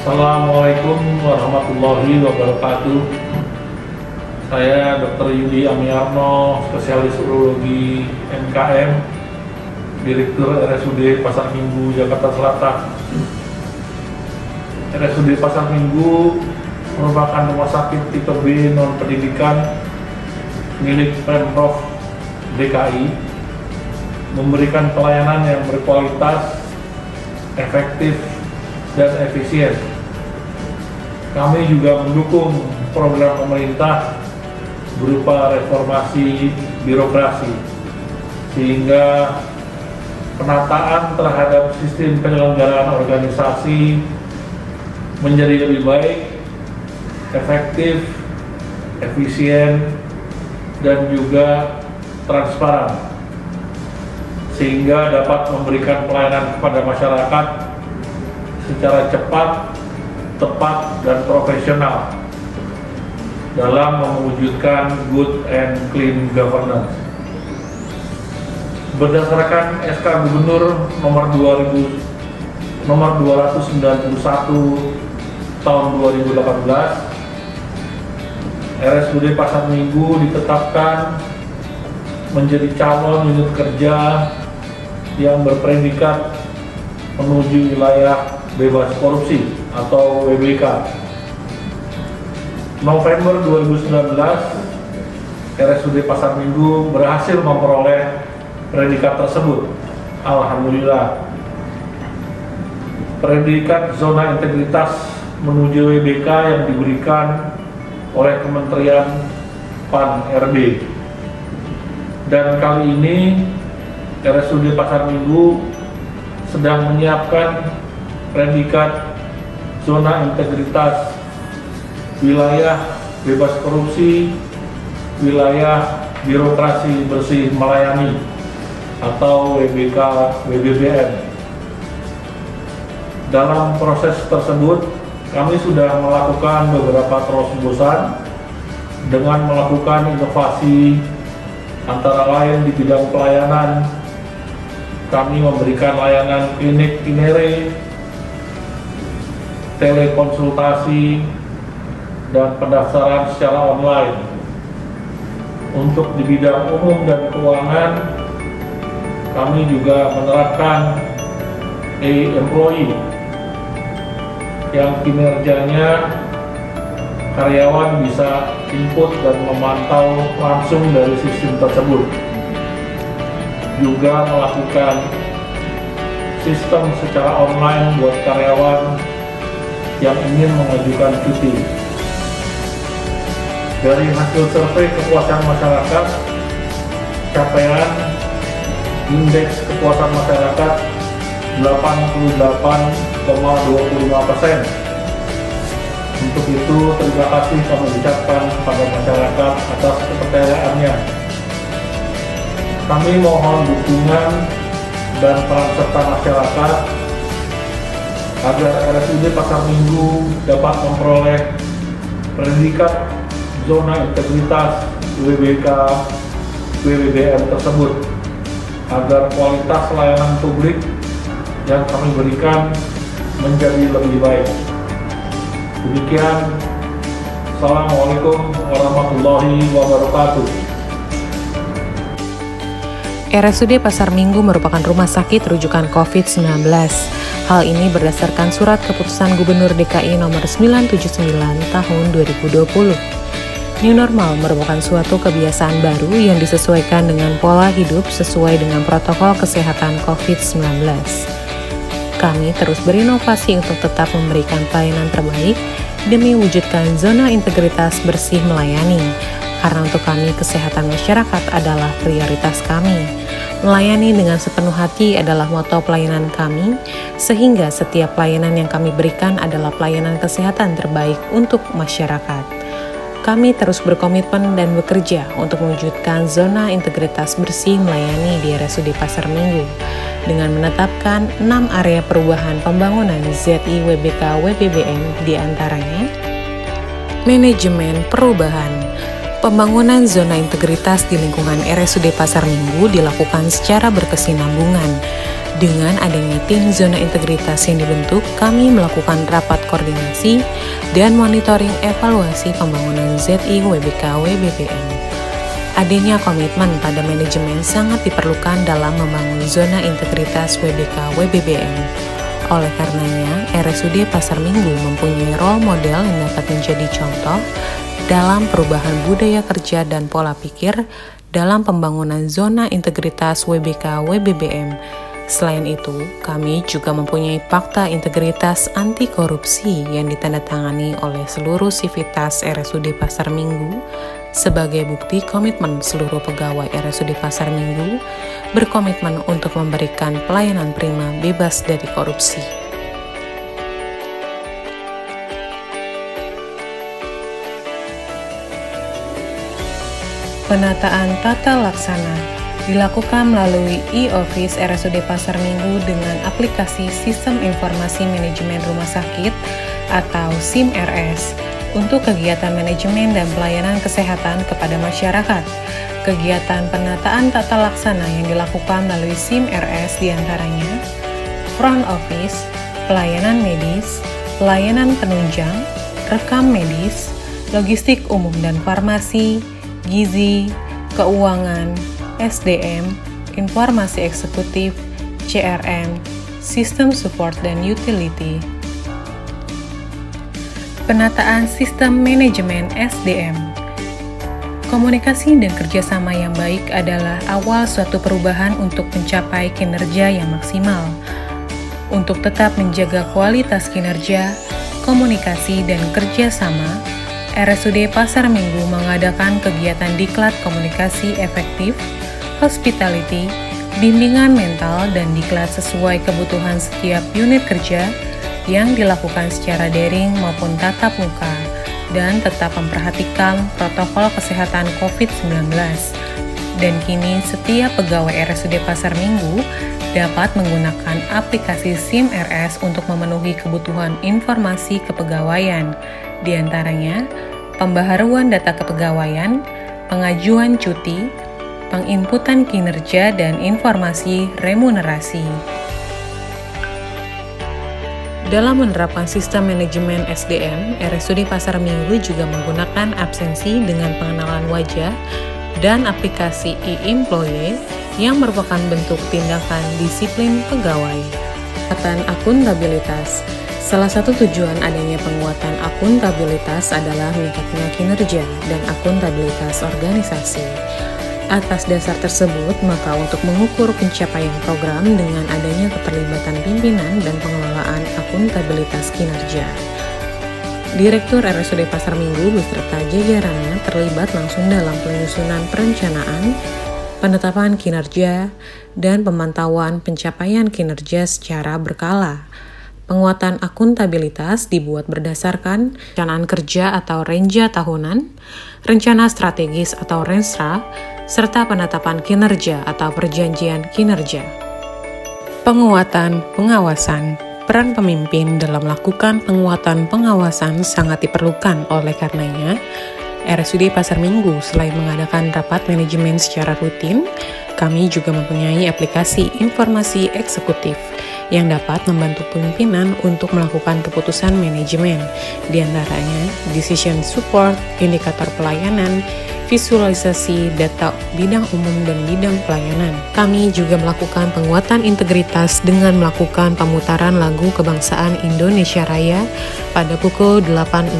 Assalamualaikum warahmatullahi wabarakatuh. Saya Dr. Yudi Amiarno, spesialis urologi MKM, Direktur RSUD Pasar Minggu, Jakarta Selatan. RSUD Pasar Minggu merupakan rumah sakit tipe B non-pendidikan milik Pemprov DKI, memberikan pelayanan yang berkualitas, efektif, dan efisien. Kami juga mendukung program pemerintah berupa reformasi birokrasi, sehingga penataan terhadap sistem penyelenggaraan organisasi menjadi lebih baik, efektif, efisien, dan juga transparan, sehingga dapat memberikan pelayanan kepada masyarakat secara cepat, tepat, dan profesional dalam mewujudkan good and clean governance. Berdasarkan SK Gubernur nomor 291 tahun 2018, RSUD Pasar Minggu ditetapkan menjadi calon unit kerja yang berpredikat menuju wilayah bebas korupsi atau WBK. November 2019, RSUD Pasar Minggu berhasil memperoleh predikat tersebut. Alhamdulillah. Predikat zona integritas menuju WBK yang diberikan oleh Kementerian PAN-RB. Dan kali ini RSUD Pasar Minggu sedang menyiapkan predikat zona integritas wilayah bebas korupsi, wilayah birokrasi bersih melayani atau WBK WBBM. Dalam proses tersebut, kami sudah melakukan beberapa terobosan dengan melakukan inovasi, antara lain di bidang pelayanan. Kami memberikan layanan klinik kinere, telekonsultasi, dan pendaftaran secara online. Untuk di bidang umum dan keuangan, kami juga menerapkan e-employee yang kinerjanya karyawan bisa input dan memantau langsung dari sistem tersebut. Juga melakukan sistem secara online buat karyawan yang ingin mengajukan cuti. Dari hasil survei kepuasan masyarakat, capaian indeks kepuasan masyarakat 88,25%. Untuk itu, terima kasih kami ucapkan kepada masyarakat atas kepercayaannya. Kami mohon dukungan dan peran serta masyarakat agar RSUD Pasar Minggu dapat memperoleh predikat zona integritas WBK WBBM tersebut, agar kualitas layanan publik yang kami berikan menjadi lebih baik. Demikian, Assalamualaikum warahmatullahi wabarakatuh. RSUD Pasar Minggu merupakan rumah sakit rujukan COVID-19. Hal ini berdasarkan surat keputusan Gubernur DKI nomor 979 tahun 2020. New normal merupakan suatu kebiasaan baru yang disesuaikan dengan pola hidup sesuai dengan protokol kesehatan COVID-19. Kami terus berinovasi untuk tetap memberikan pelayanan terbaik demi wujudkan zona integritas bersih melayani. Karena untuk kami, kesehatan masyarakat adalah prioritas kami. Melayani dengan sepenuh hati adalah moto pelayanan kami, sehingga setiap pelayanan yang kami berikan adalah pelayanan kesehatan terbaik untuk masyarakat. Kami terus berkomitmen dan bekerja untuk mewujudkan zona integritas bersih melayani di RSUD Pasar Minggu dengan menetapkan 6 area perubahan pembangunan ZI WBK WBBM, diantaranya manajemen perubahan. Pembangunan zona integritas di lingkungan RSUD Pasar Minggu dilakukan secara berkesinambungan Dengan adanya tim zona integritas yang dibentuk, kami melakukan rapat koordinasi dan monitoring evaluasi pembangunan ZI WBK WBBM. Adanya komitmen pada manajemen sangat diperlukan dalam membangun zona integritas WBK WBBM. Oleh karenanya, RSUD Pasar Minggu mempunyai role model yang dapat menjadi contoh dalam perubahan budaya kerja dan pola pikir dalam pembangunan zona integritas WBK WBBM. Selain itu, kami juga mempunyai fakta integritas anti korupsi yang ditandatangani oleh seluruh sivitas RSUD Pasar Minggu sebagai bukti komitmen seluruh pegawai RSUD Pasar Minggu berkomitmen untuk memberikan pelayanan prima bebas dari korupsi. Penataan tata laksana dilakukan melalui e-office RSUD Pasar Minggu dengan aplikasi Sistem Informasi Manajemen Rumah Sakit atau SIM-RS untuk kegiatan manajemen dan pelayanan kesehatan kepada masyarakat. Kegiatan penataan tata laksana yang dilakukan melalui SIM-RS diantaranya front office, pelayanan medis, pelayanan penunjang, rekam medis, logistik umum dan farmasi, gizi, keuangan, SDM, informasi eksekutif, CRM, sistem support dan utility. Penataan sistem manajemen SDM. Komunikasi dan kerjasama yang baik adalah awal suatu perubahan untuk mencapai kinerja yang maksimal. Untuk tetap menjaga kualitas kinerja, komunikasi, dan kerjasama, RSUD Pasar Minggu mengadakan kegiatan diklat komunikasi efektif, hospitality, bimbingan mental, dan diklat sesuai kebutuhan setiap unit kerja yang dilakukan secara daring maupun tatap muka dan tetap memperhatikan protokol kesehatan COVID-19. Dan kini setiap pegawai RSUD Pasar Minggu dapat menggunakan aplikasi SIM-RS untuk memenuhi kebutuhan informasi kepegawaian, di antaranya pembaharuan data kepegawaian, pengajuan cuti, penginputan kinerja, dan informasi remunerasi. Dalam menerapkan sistem manajemen SDM, RSUD Pasar Minggu juga menggunakan absensi dengan pengenalan wajah dan aplikasi e-employee yang merupakan bentuk tindakan disiplin pegawai. Akuntabilitas. Salah satu tujuan adanya penguatan akuntabilitas adalah meningkatnya kinerja dan akuntabilitas organisasi. Atas dasar tersebut, maka untuk mengukur pencapaian program dengan adanya keterlibatan pimpinan dan pengelolaan akuntabilitas kinerja, Direktur RSUD Pasar Minggu beserta jajarannya terlibat langsung dalam penyusunan perencanaan, penetapan kinerja, dan pemantauan pencapaian kinerja secara berkala. Penguatan akuntabilitas dibuat berdasarkan rencana kerja atau renja tahunan, rencana strategis atau renstra, serta penetapan kinerja atau perjanjian kinerja. Penguatan pengawasan. Peran pemimpin dalam melakukan penguatan pengawasan sangat diperlukan. Oleh karenanya, RSUD Pasar Minggu selain mengadakan rapat manajemen secara rutin, kami juga mempunyai aplikasi informasi eksekutif yang dapat membantu pimpinan untuk melakukan keputusan manajemen, di antaranya decision support, indikator pelayanan, visualisasi data bidang umum dan bidang pelayanan. Kami juga melakukan penguatan integritas dengan melakukan pemutaran lagu kebangsaan Indonesia Raya pada pukul 8.00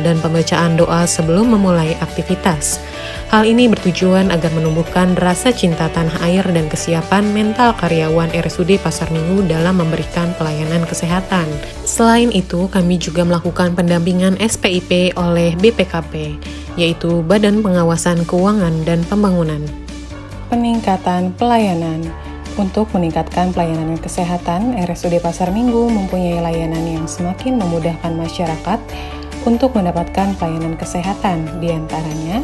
dan pembacaan doa sebelum memulai aktivitas. Hal ini bertujuan agar menumbuhkan rasa cinta tanah air dan kesiapan mental karyawan RSUD Pasar Minggu dalam memberikan pelayanan kesehatan. Selain itu, kami juga melakukan pendampingan SPIP oleh BPKP, yaitu Badan Pengawasan Keuangan dan Pembangunan. Peningkatan pelayanan. Untuk meningkatkan pelayanan kesehatan, RSUD Pasar Minggu mempunyai layanan yang semakin memudahkan masyarakat untuk mendapatkan pelayanan kesehatan, di antaranya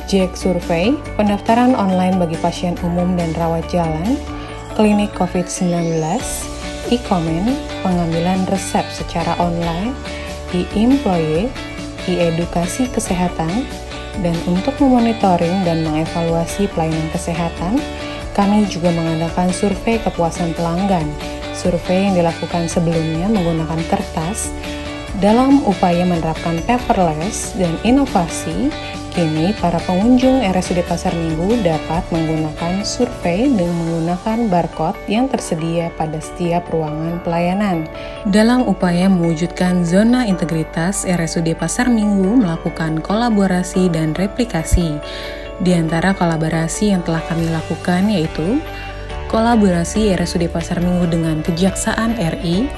Jack Survey, pendaftaran online bagi pasien umum dan rawat jalan, klinik COVID-19, e-comment, pengambilan resep secara online, e-employee, e-edukasi kesehatan, dan untuk memonitoring dan mengevaluasi pelayanan kesehatan, Kami juga mengadakan survei kepuasan pelanggan. Survei yang dilakukan sebelumnya menggunakan kertas. Dalam upaya menerapkan paperless dan inovasi, kini para pengunjung RSUD Pasar Minggu dapat menggunakan survei dengan menggunakan barcode yang tersedia pada setiap ruangan pelayanan. Dalam upaya mewujudkan zona integritas, RSUD Pasar Minggu melakukan kolaborasi dan replikasi. Di antara kolaborasi yang telah kami lakukan yaitu kolaborasi RSUD Pasar Minggu dengan Kejaksaan RI,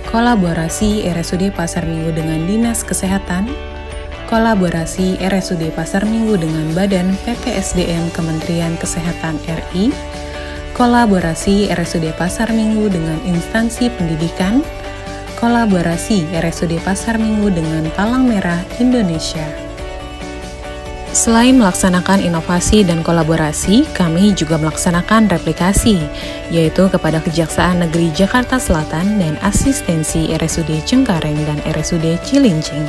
kolaborasi RSUD Pasar Minggu dengan Dinas Kesehatan, kolaborasi RSUD Pasar Minggu dengan Badan PPSDM Kementerian Kesehatan RI, kolaborasi RSUD Pasar Minggu dengan instansi pendidikan, kolaborasi RSUD Pasar Minggu dengan Palang Merah Indonesia. Selain melaksanakan inovasi dan kolaborasi, kami juga melaksanakan replikasi, yaitu kepada Kejaksaan Negeri Jakarta Selatan dan asistensi RSUD Cengkareng dan RSUD Cilincing.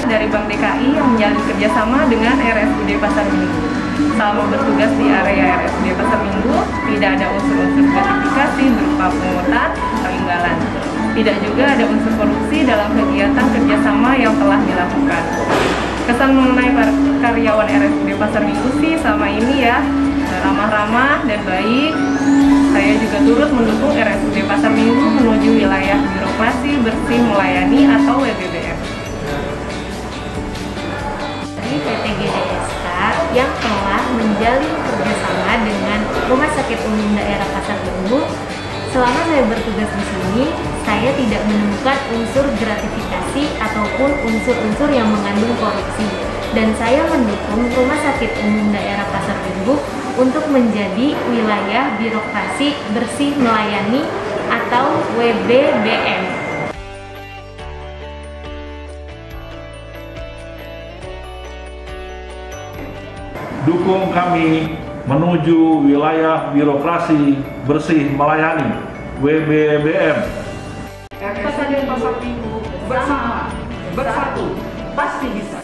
Dari Bank DKI yang menjalin kerjasama dengan RSUD Pasar Minggu. Selama bertugas di area RSUD Pasar Minggu, tidak ada unsur-unsur gratifikasi berupa pungutan atau imbalan. Tidak juga ada unsur korupsi dalam kegiatan kerjasama yang telah dilakukan. Kesan mengenai karyawan RSUD Pasar Minggu sih selama ini ya, ramah-ramah dan baik. Saya juga turut mendukung RSUD Pasar Minggu menuju wilayah birokrasi bersih melayani atau WBBM. PT GDSK yang telah menjalin kerjasama dengan Rumah Sakit Umum Daerah Pasar Minggu. Selama saya bertugas di sini, saya tidak menemukan unsur gratifikasi ataupun unsur-unsur yang mengandung korupsi. Dan saya mendukung Rumah Sakit Umum Daerah Pasar Minggu untuk menjadi wilayah birokrasi bersih melayani atau WBBM. Dukung kami menuju wilayah birokrasi bersih melayani WBBM. RSUD Pasar Minggu bersama, bersatu, pasti bisa.